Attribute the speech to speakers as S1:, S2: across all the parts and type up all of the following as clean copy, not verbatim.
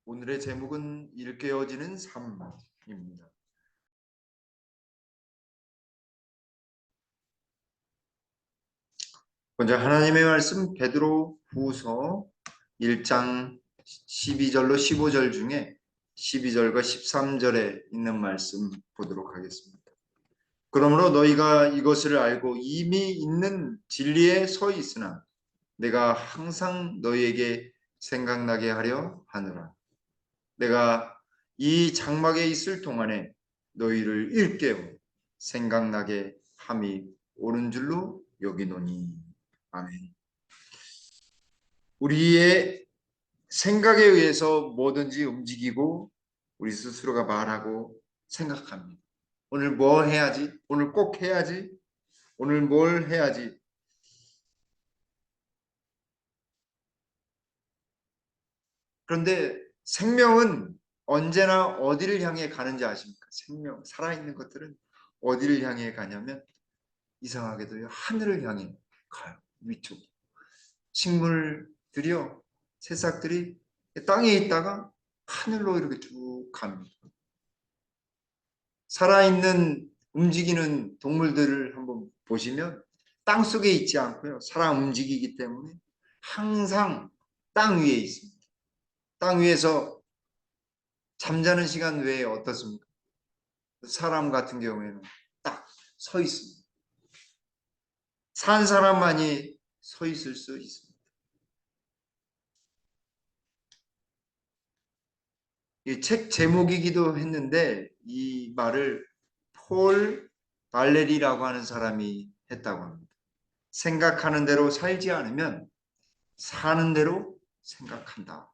S1: 오늘의 제목은 일깨워지는 삶입니다. 먼저 하나님의 말씀 베드로 후서 1장 12절로 15절 중에 12절과 13절에 있는 말씀 보도록 하겠습니다. 그러므로 너희가 이것을 알고 이미 있는 진리에 서 있으나 내가 항상 너희에게 생각나게 하려 하노라. 내가 이 장막에 있을 동안에 너희를 일깨워 생각나게 함이 옳은 줄로 여기노니. 아멘. 우리의 생각에 의해서 뭐든지 움직이고 우리 스스로가 말하고 생각합니다. 오늘 뭐 해야지? 오늘 꼭 해야지? 오늘 뭘 해야지? 그런데 생명은 언제나 어디를 향해 가는지 아십니까? 생명, 살아있는 것들은 어디를 향해 가냐면 이상하게도 하늘을 향해 가요. 위쪽. 식물들이요. 새싹들이 땅에 있다가 하늘로 이렇게 쭉 갑니다. 살아있는 움직이는 동물들을 한번 보시면 땅 속에 있지 않고요. 살아 움직이기 때문에 항상 땅 위에 있습니다. 땅 위에서 잠자는 시간 외에 어떻습니까? 사람 같은 경우에는 딱 서 있습니다. 산 사람만이 서 있을 수 있습니다. 이 책 제목이기도 했는데 이 말을 폴 발레리라고 하는 사람이 했다고 합니다. 생각하는 대로 살지 않으면 사는 대로 생각한다.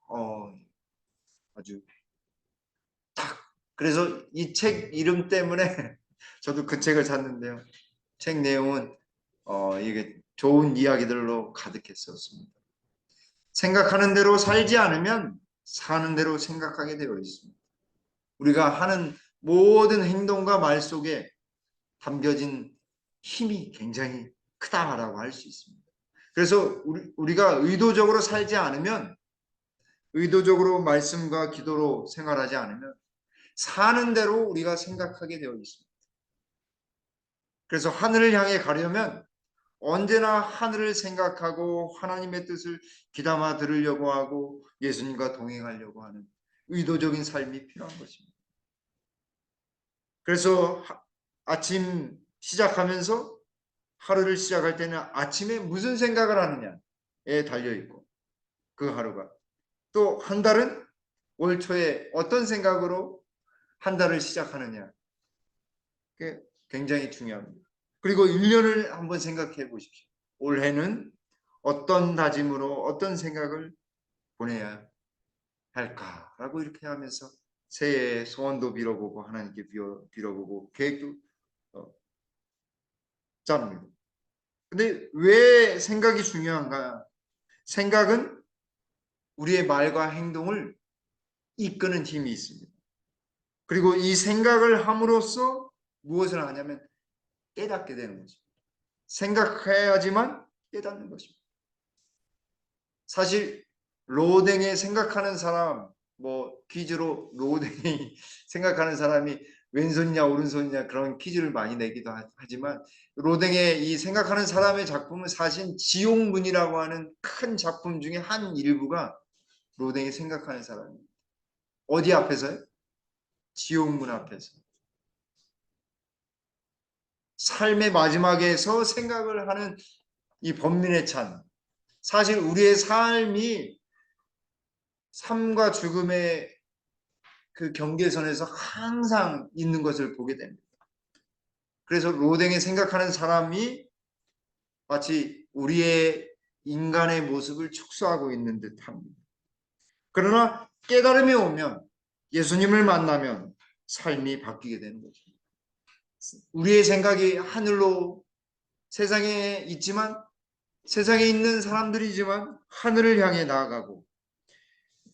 S1: 아주 딱. 그래서 이 책 이름 때문에 저도 그 책을 샀는데요. 책 내용은 이게 좋은 이야기들로 가득했었습니다. 생각하는 대로 살지 않으면 사는 대로 생각하게 되어 있습니다. 우리가 하는 모든 행동과 말 속에 담겨진 힘이 굉장히 크다라고 할 수 있습니다. 그래서 우리가 의도적으로 살지 않으면, 의도적으로 말씀과 기도로 생활하지 않으면 사는 대로 우리가 생각하게 되어 있습니다. 그래서 하늘을 향해 가려면 언제나 하늘을 생각하고 하나님의 뜻을 귀담아 들으려고 하고 예수님과 동행하려고 하는 의도적인 삶이 필요한 것입니다. 그래서 아침 시작하면서 하루를 시작할 때는 아침에 무슨 생각을 하느냐에 달려있고, 그 하루가 또 한 달은 올 초에 어떤 생각으로 한 달을 시작하느냐, 그게 굉장히 중요합니다. 그리고 1년을 한번 생각해 보십시오. 올해는 어떤 다짐으로 어떤 생각을 보내야 할까라고 이렇게 하면서 새해 소원도 빌어보고 하나님께 빌어보고 계획도 짭니다. 근데 왜 생각이 중요한가? 생각은 우리의 말과 행동을 이끄는 힘이 있습니다. 그리고 이 생각을 함으로써 무엇을 하냐면 깨닫게 되는 것입니다. 생각해야지만 깨닫는 것입니다. 사실 로댕에 생각하는 사람, 뭐 퀴즈로 로댕이 생각하는 사람이 왼손이냐 오른손이냐 그런 퀴즈를 많이 내기도 하지만, 로댕의 이 생각하는 사람의 작품은 사실 지옥문이라고 하는 큰 작품 중에 한 일부가 로댕이 생각하는 사람입니다. 어디 앞에서요? 지옥문 앞에서. 삶의 마지막에서 생각을 하는 이 번민의 찬. 사실 우리의 삶이 삶과 죽음의 그 경계선에서 항상 있는 것을 보게 됩니다. 그래서 로댕이 생각하는 사람이 마치 우리의 인간의 모습을 축소하고 있는 듯합니다. 그러나 깨달음이 오면, 예수님을 만나면 삶이 바뀌게 되는 것입니다. 우리의 생각이 하늘로, 세상에 있지만, 세상에 있는 사람들이지만 하늘을 향해 나아가고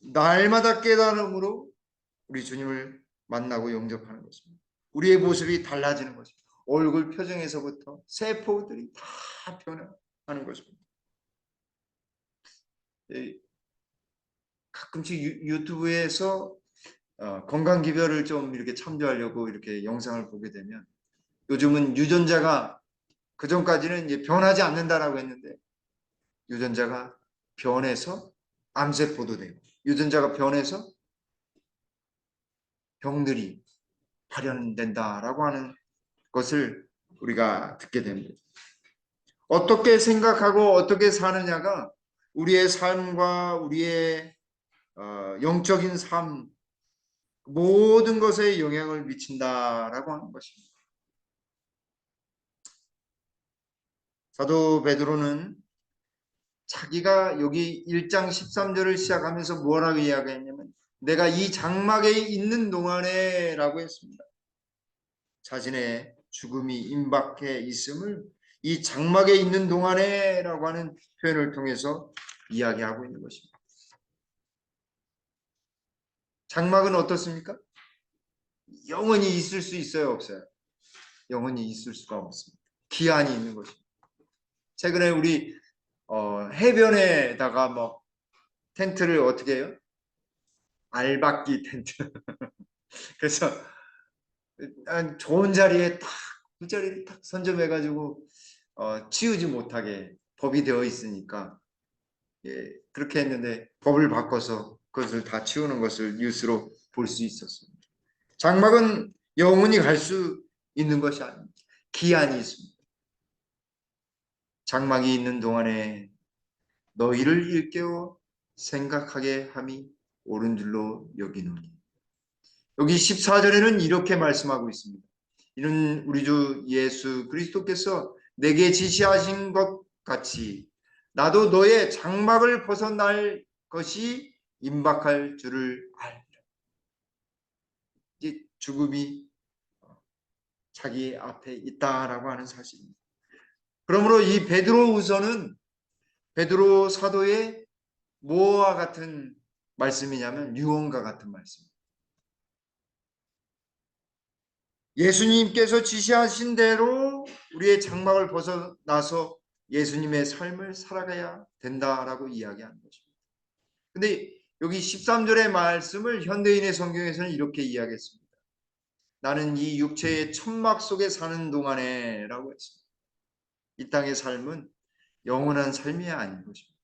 S1: 날마다 깨달음으로 우리 주님을 만나고 영접하는 것입니다. 우리의 모습이 달라지는 것입니다. 얼굴 표정에서부터 세포들이 다 변화하는 것입니다. 가끔씩 유튜브에서 건강 기별을 좀 이렇게 참조하려고 이렇게 영상을 보게 되면 요즘은 유전자가 그전까지는 이제 변하지 않는다라고 했는데 유전자가 변해서 암세포도 되고 유전자가 변해서 병들이 발현된다라고 하는 것을 우리가 듣게 됩니다. 어떻게 생각하고 어떻게 사느냐가 우리의 삶과 우리의 영적인 삶 모든 것에 영향을 미친다라고 하는 것입니다. 사도 베드로는 자기가 여기 1장 13절을 시작하면서 뭐라고 이야기했냐면 내가 이 장막에 있는 동안에 라고 했습니다. 자신의 죽음이 임박해 있음을 이 장막에 있는 동안에 라고 하는 표현을 통해서 이야기하고 있는 것입니다. 장막은 어떻습니까? 영원히 있을 수 있어요, 없어요? 영원히 있을 수가 없습니다. 기한이 있는 것입니다. 최근에 우리 해변에다가 뭐 텐트를 어떻게 해요? 알박기 텐트. 그래서 좋은 자리에 딱 그 자리를 딱 선점해가지고 치우지 못하게 법이 되어 있으니까 예, 그렇게 했는데 법을 바꿔서 그것을 다 치우는 것을 뉴스로 볼 수 있었습니다. 장막은 영원히 갈 수 있는 것이 아닙니다. 기한이 있습니다. 장막이 있는 동안에 너희를 일깨워 생각하게 함이 옳은 줄로 여기노니. 여기 14절에는 이렇게 말씀하고 있습니다. 이는 우리 주 예수 그리스도께서 내게 지시하신 것 같이 나도 너의 장막을 벗어날 것이 임박할 줄을 알리라. 이제 죽음이 자기 앞에 있다라고 하는 사실입니다. 그러므로 이 베드로후서는 베드로 사도의 뭐와 같은 말씀이냐면 유언과 같은 말씀. 예수님께서 지시하신 대로 우리의 장막을 벗어나서 예수님의 삶을 살아가야 된다라고 이야기하는 것입니다. 근데 여기 13절의 말씀을 현대인의 성경에서는 이렇게 이야기했습니다. 나는 이 육체의 천막 속에 사는 동안에 라고 했습니다. 이 땅의 삶은 영원한 삶이 아닌 것입니다.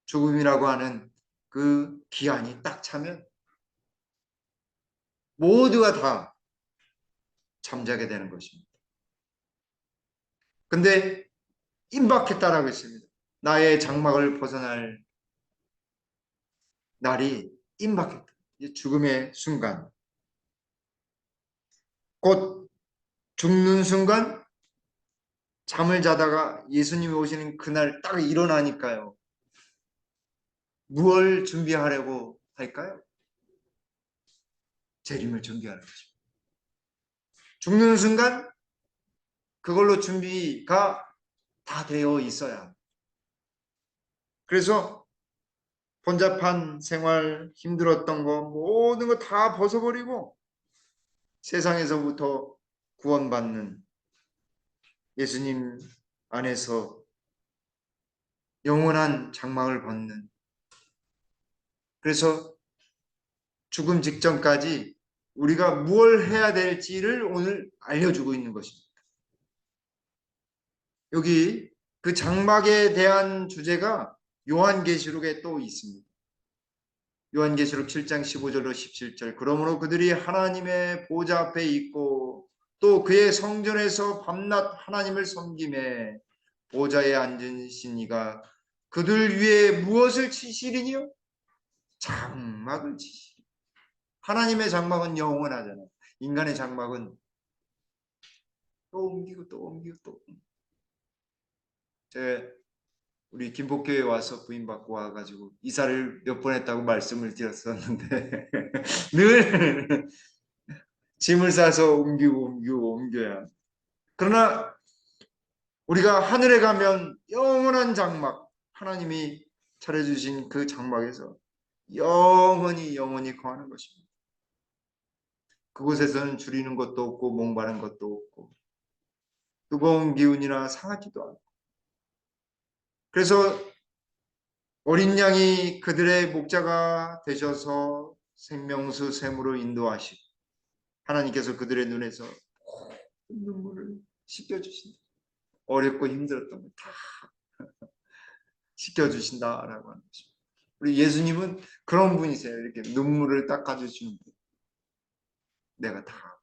S1: 죽음이라고 하는 그 기한이 딱 차면 모두가 다 잠자게 되는 것입니다. 근데 임박했다라고 했습니다. 나의 장막을 벗어날 날이 임박했다. 죽음의 순간. 곧 죽는 순간 잠을 자다가 예수님이 오시는 그날 딱 일어나니까요. 무엇을 준비하려고 할까요? 재림을 준비하는 것입니다. 죽는 순간 그걸로 준비가 다 되어 있어야. 그래서 번잡한 생활, 힘들었던 거 모든 거 다 벗어버리고 세상에서부터 구원받는 예수님 안에서 영원한 장막을 벗는 그래서 죽음 직전까지 우리가 무엇을 해야 될지를 오늘 알려주고 있는 것입니다. 여기 그 장막에 대한 주제가 요한계시록에 또 있습니다. 요한계시록 7장 15절로 17절 그러므로 그들이 하나님의 보좌 앞에 있고 또 그의 성전에서 밤낮 하나님을 섬김에 보좌에 앉으신 이가 그들 위에 무엇을 치시리니요? 장막을 치시리. 하나님의 장막은 영원하잖아요. 인간의 장막은 또 옮기고 또 옮기고 또 옮기고. 제가 우리 김복교에 와서 부임받고 와가지고 이사를 몇 번 했다고 말씀을 드렸었는데 늘 짐을 싸서 옮기고 옮기고 옮겨야. 그러나 우리가 하늘에 가면 영원한 장막 하나님이 차려주신 그 장막에서 영원히 영원히 거하는 것입니다. 그곳에서는 줄이는 것도 없고 목마른 것도 없고 뜨거운 기운이나 상하지도 않고 그래서 어린 양이 그들의 목자가 되셔서 생명수 샘으로 인도하시고 하나님께서 그들의 눈에서 눈물을 씻겨주신다. 어렵고 힘들었던 걸 다 씻겨주신다라고 하는 것입니다. 우리 예수님은 그런 분이세요. 이렇게 눈물을 닦아주시는 분. 내가 다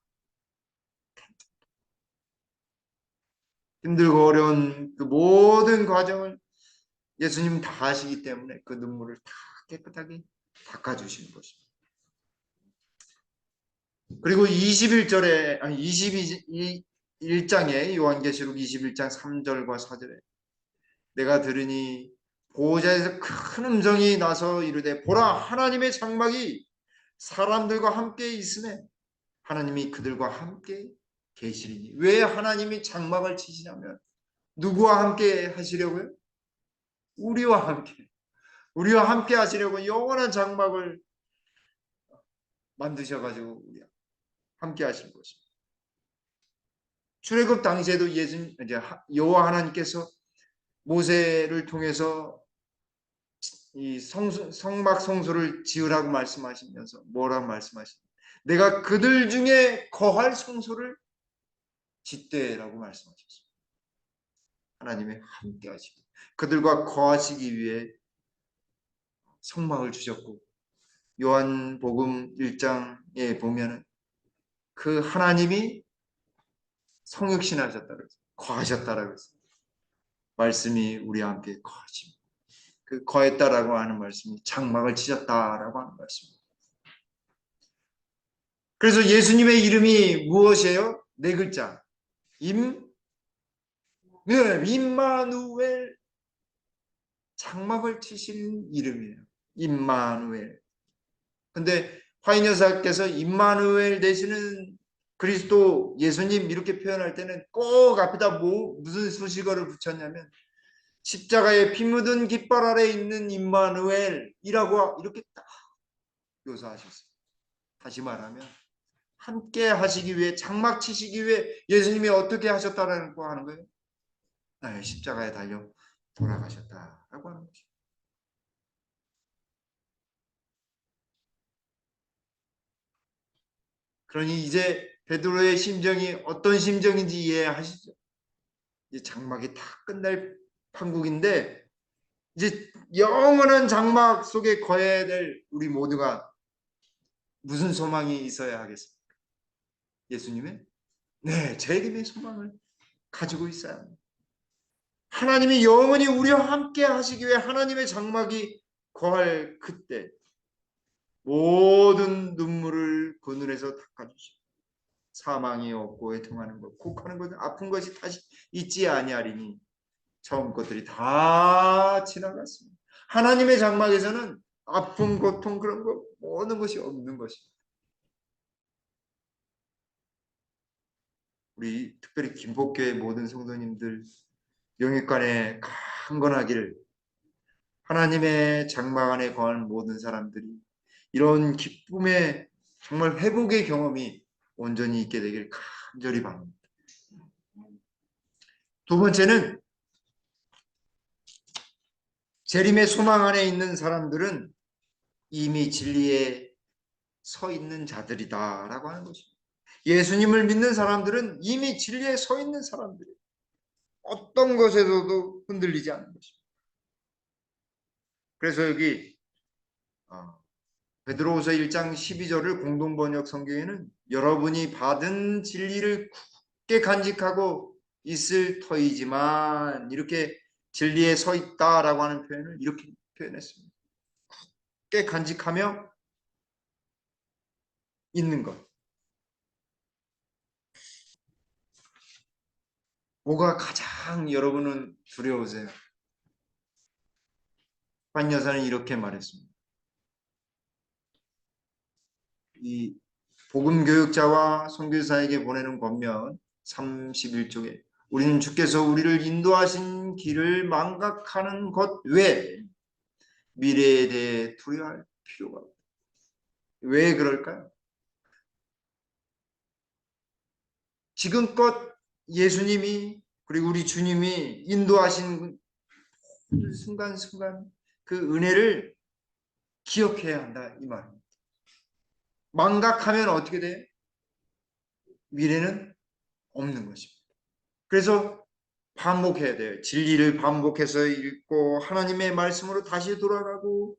S1: 힘들고 어려운 그 모든 과정을 예수님 다 하시기 때문에 그 눈물을 다 깨끗하게 닦아주시는 것입니다. 그리고 21절에 아니 21장에 요한계시록 21장 3절과 4절에 내가 들으니 보호자에서 큰 음성이 나서 이르되 보라 하나님의 장막이 사람들과 함께 있으매 하나님이 그들과 함께 계시리니. 왜 하나님이 장막을 치시냐면 누구와 함께 하시려고요? 우리와 함께. 우리와 함께 하시려고 영원한 장막을 만드셔가지고 우리와 함께 하신 것입니다. 출애굽 당시에도 이제 여호와 하나님께서 모세를 통해서 이 성막 성소를 지으라고 말씀하시면서 뭐라고 말씀하십니까? 내가 그들 중에 거할 성소를 짓되라고 말씀하셨습니다. 하나님의 함께 하시고 그들과 거하시기 위해 성막을 주셨고 요한복음 1장에 보면은 그 하나님이 성육신하셨다고 했어요. 거하셨다라고 했어요. 말씀이 우리와 함께 거하십니다. 그 거했다라고 하는 말씀이 장막을 치셨다라고 하는 말씀입니다. 그래서 예수님의 이름이 무엇이에요? 네 글자. 임마누엘. 장막을 치신 이름이에요. 임마누엘. 근데 화인 여사께서 임마누엘 되시는 그리스도 예수님 이렇게 표현할 때는 꼭 앞에다 무슨 수식어를 붙였냐면 십자가에 피 묻은 깃발 아래 있는 임마누엘이라고 이렇게 딱 묘사하셨어요. 다시 말하면 함께 하시기 위해 장막 치시기 위해 예수님이 어떻게 하셨다라고 하는 거예요? 나의 십자가에 달려 돌아가셨다라고 하는 거죠. 그러니 이제 베드로의 심정이 어떤 심정인지 이해하시죠? 이제 장막이 다 끝날 판국인데 이제 영원한 장막 속에 거해야 될 우리 모두가 무슨 소망이 있어야 하겠습니까? 예수님의 네, 재림의 소망을 가지고 있어야 합니다. 하나님이 영원히 우리와 함께 하시기 위해 하나님의 장막이 거할 그때 모든 눈물을 그 눈에서 닦아주시고 사망이 없고 애통하는 것, 곡하는 것, 아픈 것이 다시 있지 아니하리니 처음 것들이 다 지나갔습니다. 하나님의 장막에서는 아픔, 고통 그런 거 모든 것이 없는 것입니다. 우리 특별히 김포교회 모든 성도님들 영육간에 강건하기를 하나님의 장막 안에 거하는 모든 사람들이 이런 기쁨의 정말 회복의 경험이 온전히 있게 되길 간절히 바랍니다. 두 번째는 재림의 소망 안에 있는 사람들은 이미 진리에 서 있는 자들이다라고 하는 것입니다. 예수님을 믿는 사람들은 이미 진리에 서 있는 사람들이에요. 어떤 것에서도 흔들리지 않는 것입니다. 그래서 여기 베드로후서 1장 12절을 공동번역 성경에는 여러분이 받은 진리를 굳게 간직하고 있을 터이지만 이렇게 진리에 서 있다라고 하는 표현을 이렇게 표현했습니다. 굳게 간직하며 있는 것. 뭐가 가장 여러분은 두려우세요? 한 여사는 이렇게 말했습니다. 이 복음 교육자와 선교사에게 보내는 권면 31쪽에 우리는 주께서 우리를 인도하신 길을 망각하는 것 외에 미래에 대해 두려워할 필요가 없다. 왜 그럴까요? 지금껏 예수님이 그리고 우리 주님이 인도하신 순간순간 그 은혜를 기억해야 한다 이 말입니다. 망각하면 어떻게 돼요? 미래는 없는 것입니다. 그래서 반복해야 돼요. 진리를 반복해서 읽고 하나님의 말씀으로 다시 돌아가고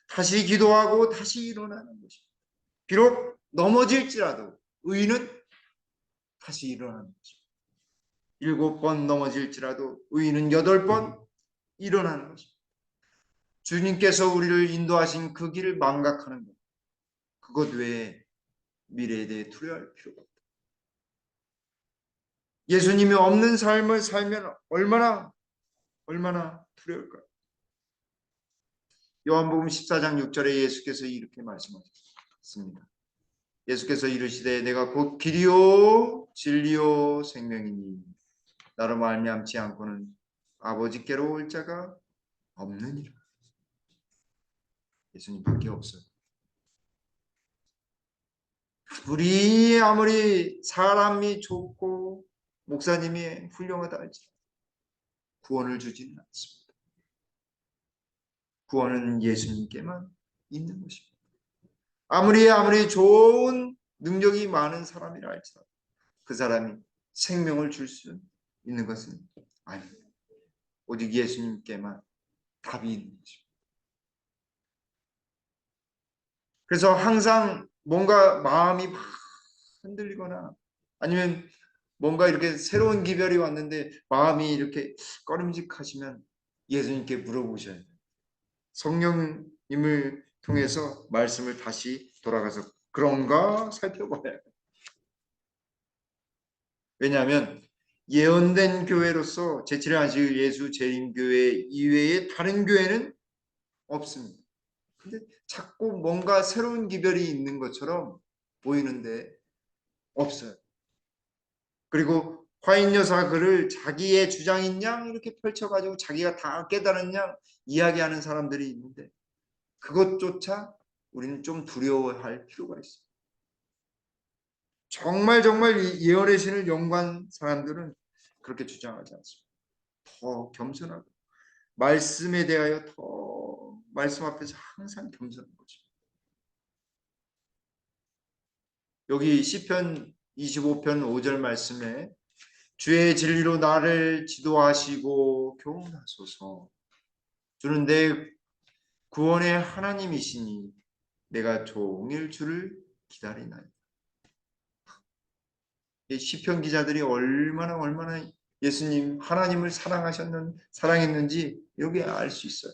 S1: 다시 기도하고 다시 일어나는 것입니다. 비록 넘어질지라도 의인은 다시 일어나는 것입니다. 7번 넘어질지라도 의인은 8번 일어나는 것입니다. 주님께서 우리를 인도하신 그 길을 망각하는 것, 그것 외에 미래에 대해 두려워할 필요가 없다. 예수님이 없는 삶을 살면 얼마나 두려울까요? 요한복음 14장 6절에 예수께서 이렇게 말씀하셨습니다. 예수께서 이르시되 내가 곧 길이요 진리요 생명이니 나로 말미암지 않고는 아버지께로 올 자가 없느니라. 예수님밖에 없어요. 우리 아무리 사람이 좋고 목사님이 훌륭하다 할지라도 구원을 주지는 않습니다. 구원은 예수님께만 있는 것입니다. 아무리 좋은 능력이 많은 사람이라 할지라도 그 사람이 생명을 줄 수 있는 것은 아닙니다. 오직 예수님께만 답이 있는 것입니다. 그래서 항상 뭔가 마음이 막 흔들리거나 아니면 뭔가 이렇게 새로운 기별이 왔는데 마음이 이렇게 꺼림직하시면 예수님께 물어보셔야 돼요. 성령님을 통해서 말씀을 다시 돌아가서 그런가 살펴봐야 해요. 왜냐하면 예언된 교회로서 제7회 안식 예수 재림교회 이외에 다른 교회는 없습니다. 근데 자꾸 뭔가 새로운 기별이 있는 것처럼 보이는데 없어요. 그리고 화인 여사 글을 자기의 주장인 양 이렇게 펼쳐가지고 자기가 다 깨달은 양 이야기하는 사람들이 있는데 그것조차 우리는 좀 두려워할 필요가 있어요. 정말 예언의 신을 연구한 사람들은 그렇게 주장하지 않습니다. 더 겸손하고 말씀에 대하여 더 말씀 앞에서 항상 겸손한 거죠. 여기 시편 25편 5절 말씀에 주의 진리로 나를 지도하시고 교훈하소서. 주는 내 구원의 하나님이시니 내가 종일 주를 기다리나이다. 시편 기자들이 얼마나 예수님 하나님을 사랑했는지 여기 알 수 있어요.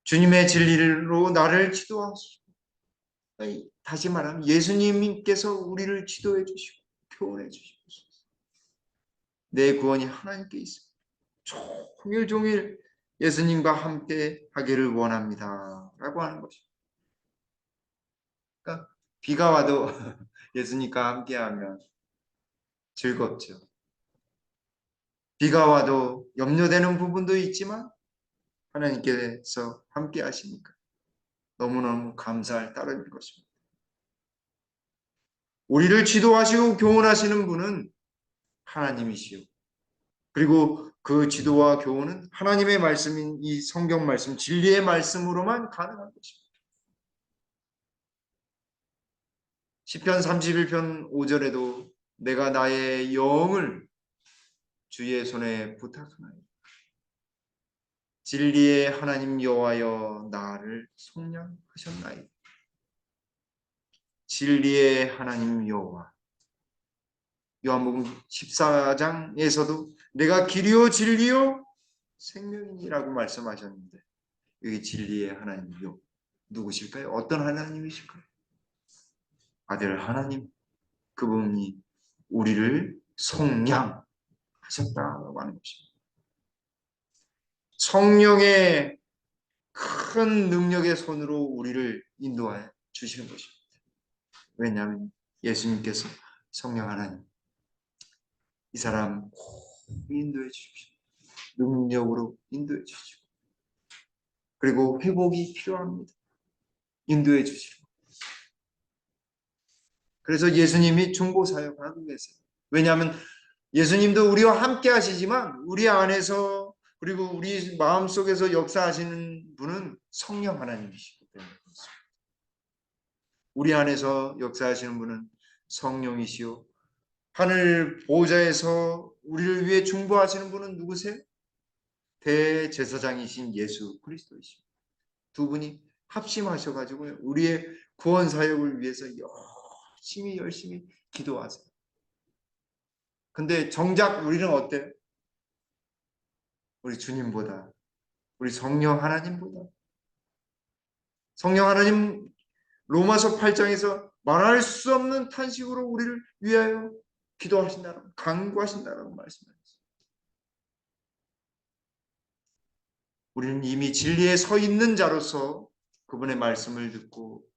S1: 주님의 진리로 나를 지도하시고 다시 말하면 예수님께서 우리를 지도해 주시고 교훈해 주시고 내 구원이 하나님께 있습니다. 종일 예수님과 함께 하기를 원합니다. 라고 하는 것입니다. 그러니까 비가 와도 예수님과 함께하면 즐겁죠. 비가 와도 염려되는 부분도 있지만 하나님께서 함께 하시니까 너무너무 감사할 따름인 것입니다. 우리를 지도하시고 교훈하시는 분은 하나님이시요. 그리고 그 지도와 교훈은 하나님의 말씀인 이 성경 말씀, 진리의 말씀으로만 가능한 것입니다. 시편 31편 5절에도 내가 나의 영을 주의 손에 부탁하나이다. 진리의 하나님 여호와여 나를 속량하셨나이다. 진리의 하나님 여호와. 요한복음 14장에서도 내가 길이요 진리요 생명이라고 말씀하셨는데 여기 진리의 하나님이요 누구실까요? 어떤 하나님이실까요? 아들 하나님, 그분이 우리를 속량하셨다고 하는 것입니다. 성령의 큰 능력의 손으로 우리를 인도하여 주시는 것입니다. 왜냐하면 예수님께서 성령 하나님 이 사람 인도해 주십시오. 능력으로 인도해 주십시오. 그리고 회복이 필요합니다. 인도해 주시고. 그래서 예수님이 중보 사역하고 계세요. 왜냐하면 예수님도 우리와 함께 하시지만 우리 안에서 그리고 우리 마음속에서 역사하시는 분은 성령 하나님이시기 때문에 그렇습니다. 우리 안에서 역사하시는 분은 성령이시요 하늘 보좌에서 우리를 위해 중보하시는 분은 누구세요? 대제사장이신 예수 그리스도이십니다. 두 분이 합심하셔가지고 우리의 구원 사역을 위해서 열심히 기도하세요. 근데 정작 우리는 어때요? 우리 주님보다, 우리 성령 하나님 로마서 8장에서 말할 수 없는 탄식으로 우리를 위하여 기도하신다라고, 간구하신다라고 말씀하셨어요. 우리는 이미 진리에 서 있는 자로서 그분의 말씀을 듣고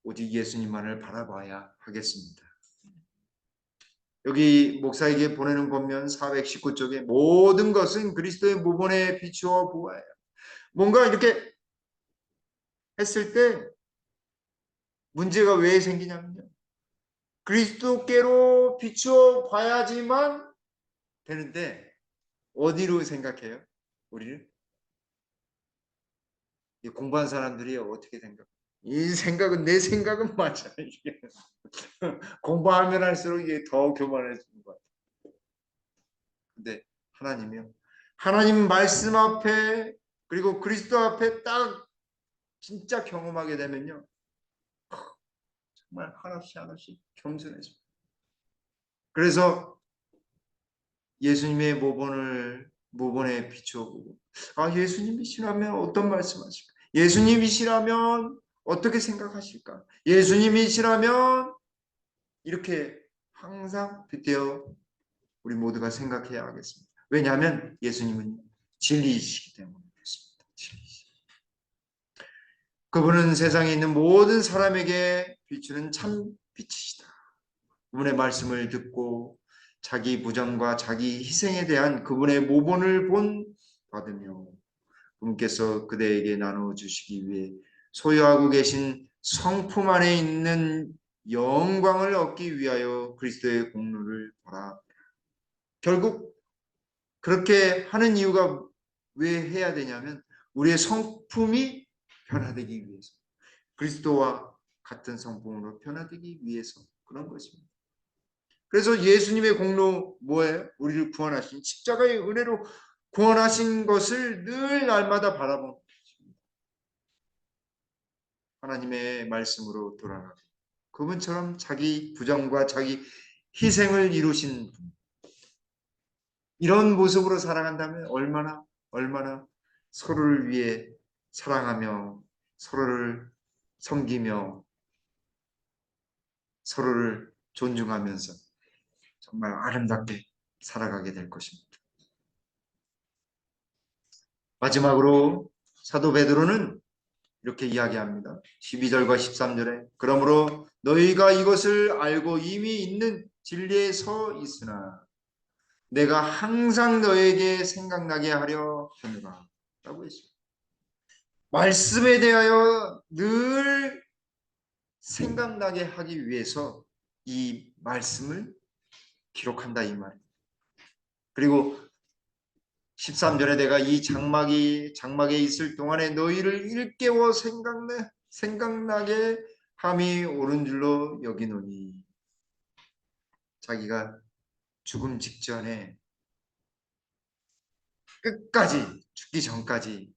S1: 오직 예수님만을 바라봐야 하겠습니다. 여기 목사에게 보내는 권면 419쪽에 모든 것은 그리스도의 모본에 비추어 보아야. 뭔가 이렇게 했을 때 문제가 왜 생기냐면요. 그리스도께로 비추어 봐야지만 되는데 어디로 생각해요? 우리를? 공부한 사람들이 어떻게 생각? 이 생각은 내 생각은 맞아. 이게 공부하면 할수록 이게 더 교만해지는 것 같아요. 근데 하나님이요. 하나님 말씀 앞에 그리고 그리스도 앞에 딱 진짜 경험하게 되면요. 정말 하나씩 겸손해집니다. 그래서 예수님의 모본에 비추어보고 예수님이시라면 어떤 말씀하실까? 예수님이시라면 어떻게 생각하실까? 예수님이시라면 이렇게 항상 빗대어 우리 모두가 생각해야 하겠습니다. 왜냐하면 예수님은 진리이시기 때문에 그렇습니다. 진리이시. 그분은 세상에 있는 모든 사람에게 비추는 참 빛이시다. 그분의 말씀을 듣고 자기 부정과 자기 희생에 대한 그분의 모본을 받으며 그분께서 그대에게 나눠주시기 위해 소유하고 계신 성품 안에 있는 영광을 얻기 위하여 그리스도의 공로를 보라. 결국 그렇게 하는 이유가 왜 해야 되냐면 우리의 성품이 변화되기 위해서, 그리스도와 같은 성품으로 변화되기 위해서 그런 것입니다. 그래서 예수님의 공로 뭐예요? 우리를 구원하신 십자가의 은혜로 구원하신 것을 늘 날마다 바라보는 것입니다. 하나님의 말씀으로 돌아가고 그분처럼 자기 부정과 자기 희생을 이루신 분, 이런 모습으로 살아간다면 얼마나 서로를 위해 사랑하며 서로를 섬기며 서로를 존중하면서 정말 아름답게 살아가게 될 것입니다. 마지막으로 사도 베드로는 이렇게 이야기합니다. 12절과 13절에 그러므로 너희가 이것을 알고 이미 있는 진리에 서 있으나 내가 항상 너에게 생각나게 하려 하노라 라고 했습니다. 말씀에 대하여 늘 생각나게 하기 위해서 이 말씀을 기록한다 이 말. 그리고 13절에 내가 이 장막에 있을 동안에 너희를 일깨워 생각나게 함이 옳은 줄로 여기노니. 자기가 죽음 직전에 끝까지 죽기 전까지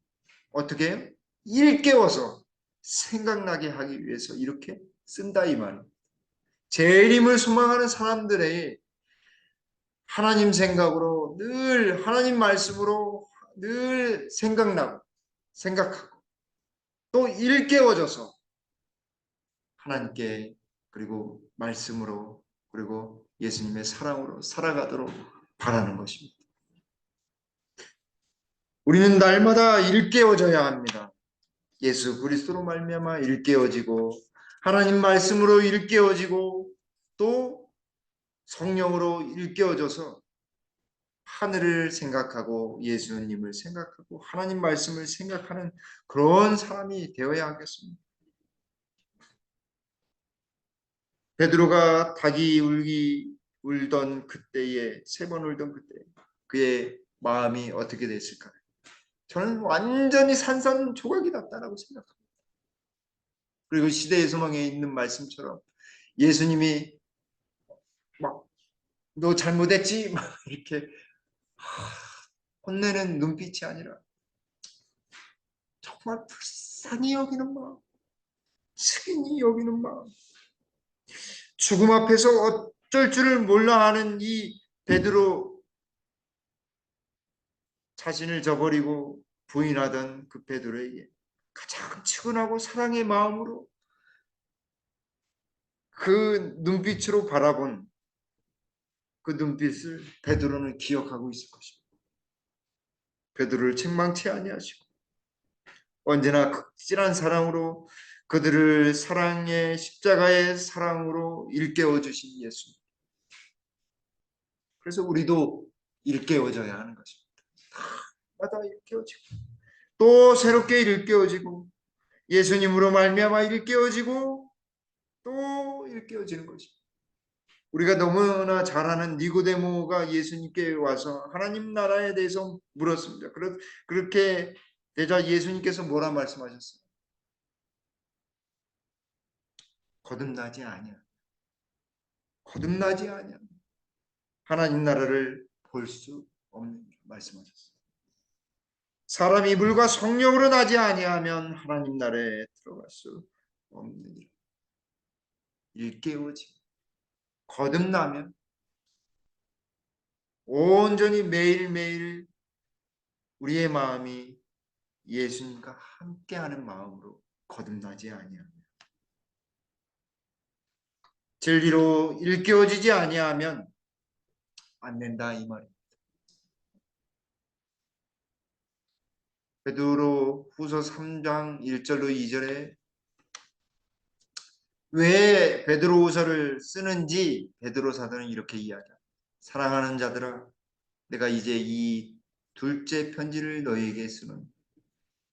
S1: 어떻게 해요? 일깨워서 생각나게 하기 위해서 이렇게 쓴다 이 말이에요. 재림을 소망하는 사람들의 하나님 생각으로 늘 하나님 말씀으로 늘 생각하고 또 일깨워져서 하나님께 그리고 말씀으로 그리고 예수님의 사랑으로 살아가도록 바라는 것입니다. 우리는 날마다 일깨워져야 합니다. 예수 그리스도로 말미암아 일깨워지고 하나님 말씀으로 일깨워지고 또 성령으로 일깨워져서 하늘을 생각하고 예수님을 생각하고 하나님 말씀을 생각하는 그런 사람이 되어야 하겠습니다. 베드로가 닭이 울던 그때에 3번 울던 그때 그의 마음이 어떻게 됐을까요? 저는 완전히 산산조각이 났다라고 생각합니다. 그리고 시대의 소망에 있는 말씀처럼 예수님이 막 너 잘못했지 막 이렇게 혼내는 눈빛이 아니라 정말 불쌍히 여기는 마음, 측은히 여기는 마음, 죽음 앞에서 어쩔 줄을 몰라 하는 이 베드로, 자신을 저버리고 부인하던 그 베드로에게 가장 측은하고 사랑의 마음으로 그 눈빛으로 바라본 그 눈빛을 베드로는 기억하고 있을 것입니다. 베드로를 책망치 아니하시고 언제나 극진한 사랑으로 그들을 사랑의 십자가의 사랑으로 일깨워 주신 예수님. 그래서 우리도 일깨워져야 하는 것입니다. 마다 일깨워지고 또 새롭게 일깨워지고 예수님으로 말미암아 일깨워지고 또 일깨워지는 것입니다. 우리가 너무나 잘 아는 니고데모가 예수님께 와서 하나님 나라에 대해서 물었습니다. 그렇게 되자 예수님께서 뭐라 말씀하셨어요? 거듭나지 아니야. 거듭나지 아니야. 하나님 나라를 볼 수 없는 말씀하셨어요. 사람이 물과 성령으로 나지 아니하면 하나님 나라에 들어갈 수 없느니라. 일깨워지 거듭나면 온전히 매일매일 우리의 마음이 예수님과 함께하는 마음으로 거듭나지 아니하면, 진리로 일깨워지지 아니하면 안 된다 이 말입니다. 베드로 후서 3장 1절로 2절에 왜 베드로 후서를 쓰는지 베드로 사도는 이렇게 이야기합니다. 사랑하는 자들아, 내가 이제 이 둘째 편지를 너희에게 쓰는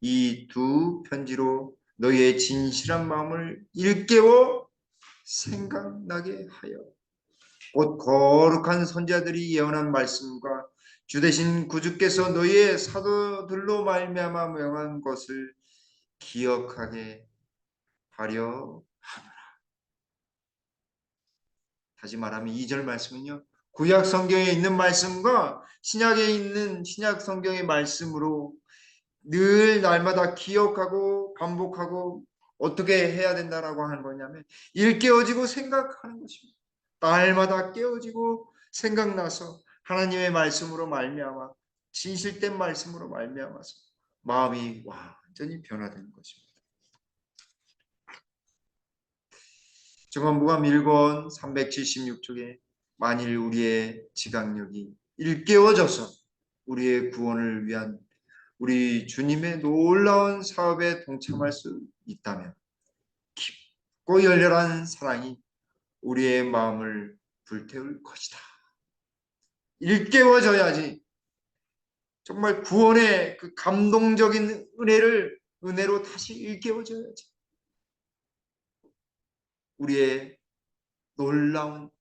S1: 이 두 편지로 너희의 진실한 마음을 일깨워 생각나게 하여 곧 거룩한 선지자들이 예언한 말씀과 주 되신 구주께서 너희의 사도들로 말미암아 명한 것을 기억하게 하려 하노라. 다시 말하면 2절 말씀은요, 구약 성경에 있는 말씀과 신약에 있는 신약 성경의 말씀으로 늘 날마다 기억하고 반복하고 어떻게 해야 된다라고 하는 거냐면 일깨워지고 생각하는 것입니다. 날마다 깨어지고 생각나서 하나님의 말씀으로 말미암아 진실된 말씀으로 말미암아서 마음이 완전히 변화되는 것입니다. 증언부감 1권 376쪽에 만일 우리의 지각력이 일깨워져서 우리의 구원을 위한 우리 주님의 놀라운 사업에 동참할 수 있다면 깊고 열렬한 사랑이 우리의 마음을 불태울 것이다. 일깨워져야지 정말 구원의 그 감동적인 은혜로 다시 일깨워져야지 우리의 놀라운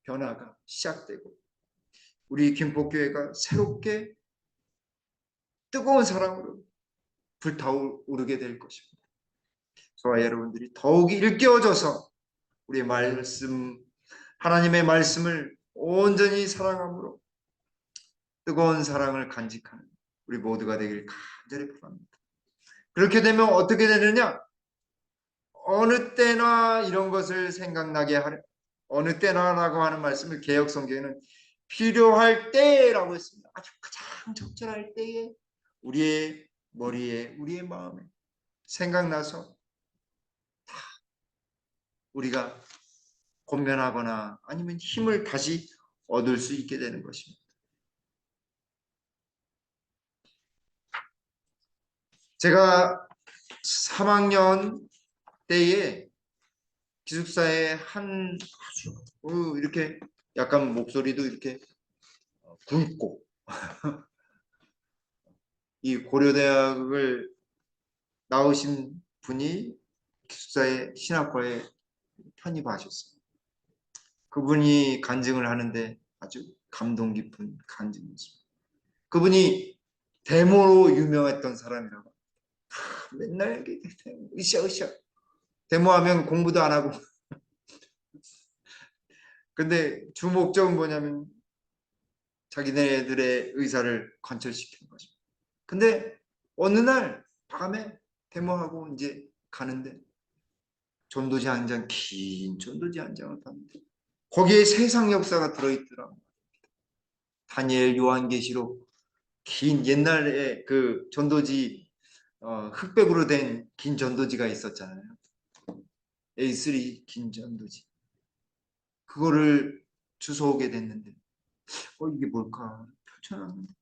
S1: 변화가 시작되고 우리 김포교회가 새롭게 뜨거운 사랑으로 불타오르게 될 것입니다. 저와 여러분들이 더욱 일깨워져서 우리의 말씀, 하나님의 말씀을 온전히 사랑함으로 뜨거운 사랑을 간직하는 우리 모두가 되길 간절히 바랍니다. 그렇게 되면 어떻게 되느냐? 어느 때나 이런 것을 생각나게 하려, 어느 때나라고 하는 말씀을 개역 성경에는 필요할 때라고 했습니다. 아주 가장 적절할 때에 우리의 머리에 우리의 마음에 생각나서 우리가 권면하거나 아니면 힘을 다시 얻을 수 있게 되는 것입니다. 제가 3학년 때에 기숙사에 한 아주 이렇게 약간 목소리도 이렇게 굵고 이 고려대학을 나오신 분이 기숙사의 신학과에 편입하셨어요. 그분이 간증을 하는데 아주 감동 깊은 간증이었습니다. 그분이 데모로 유명했던 사람이라고. 맨날 으쌰으쌰 데모하면 공부도 안 하고. 근데 주 목적은 뭐냐면 자기네들의 의사를 관철시키는 거죠. 근데 어느 날 밤에 데모하고 이제 가는데 전도지 한 장, 긴 전도지 한 장을 봤는데 거기에 세상 역사가 들어있더라고요. 다니엘, 요한계시록, 긴 옛날에 그 전도지 흑백으로 된 긴 전도지가 있었잖아요. A3 긴 전도지. 그거를 주워오게 됐는데 이게 뭘까 펼쳐놨는데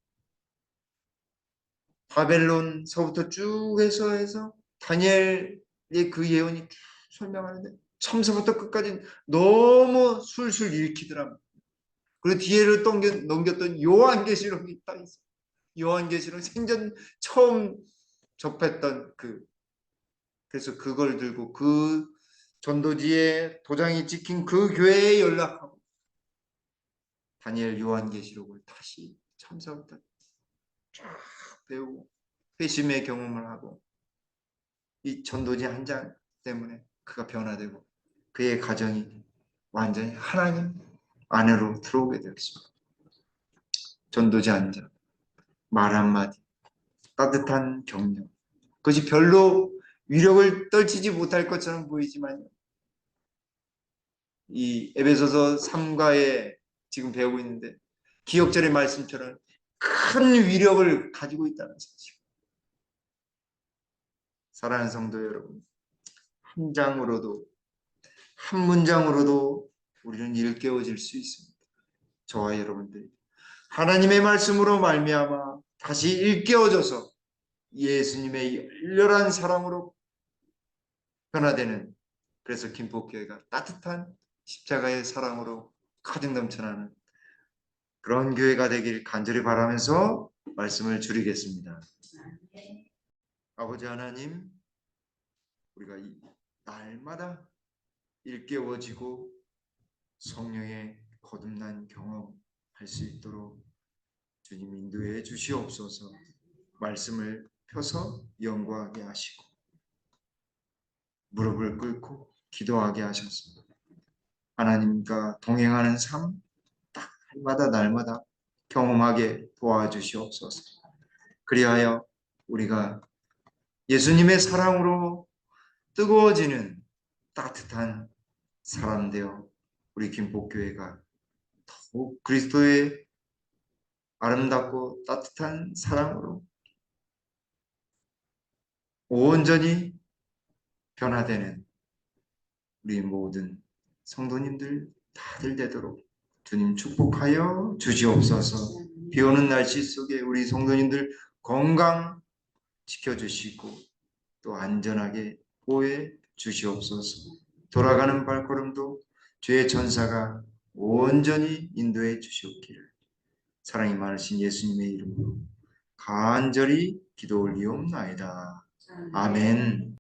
S1: 바벨론서부터 쭉 해서 다니엘의 그 예언이 쭉 설명하는데 처음서부터 끝까지 너무 술술 읽히더라고요. 그리고 뒤에를 넘겼던 요한계시록이 딱 있어요. 요한계시록 생전 처음 접했던 그래서 그걸 들고 그 전도지에 도장이 찍힌 그 교회에 연락하고 다니엘 요한계시록을 다시 처음서부터 쫙 배우고 회심의 경험을 하고 이 전도지 한 장 때문에 그가 변화되고 그의 가정이 완전히 하나님 안으로 들어오게 되었습니다. 전도지 한 장, 말 한마디, 따뜻한 격려. 그것이 별로 위력을 떨치지 못할 것처럼 보이지만 이 에베소서 3과에 지금 배우고 있는데 기억절의 말씀처럼 큰 위력을 가지고 있다는 사실. 사랑하는 성도 여러분, 한 장으로도 한 문장으로도 우리는 일깨워질 수 있습니다. 저와 여러분들이 하나님의 말씀으로 말미암아 다시 일깨워져서 예수님의 열렬한 사랑으로 변화되는, 그래서 김포교회가 따뜻한 십자가의 사랑으로 가득 넘쳐나는 그런 교회가 되길 간절히 바라면서 말씀을 줄이겠습니다. 아버지 하나님, 우리가 날마다 일깨워지고 성령의 거듭난 경험할 수 있도록 주님 인도해 주시옵소서. 말씀을 펴서 연구하게 하시고 무릎을 꿇고 기도하게 하셨습니다. 하나님과 동행하는 삶 날마다 경험하게 도와주시옵소서. 그리하여 우리가 예수님의 사랑으로 뜨거워지는 따뜻한 사람 되어 우리 김포교회가 더욱 그리스도의 아름답고 따뜻한 사랑으로 온전히 변화되는 우리 모든 성도님들 다들 되도록 주님 축복하여 주시옵소서. 비 오는 날씨 속에 우리 성도님들 건강 지켜주시고 또 안전하게 보호해 주시옵소서. 돌아가는 발걸음도 주의 전사가 온전히 인도해 주시옵기를 사랑이 많으신 예수님의 이름으로 간절히 기도 올리옵나이다. 아멘.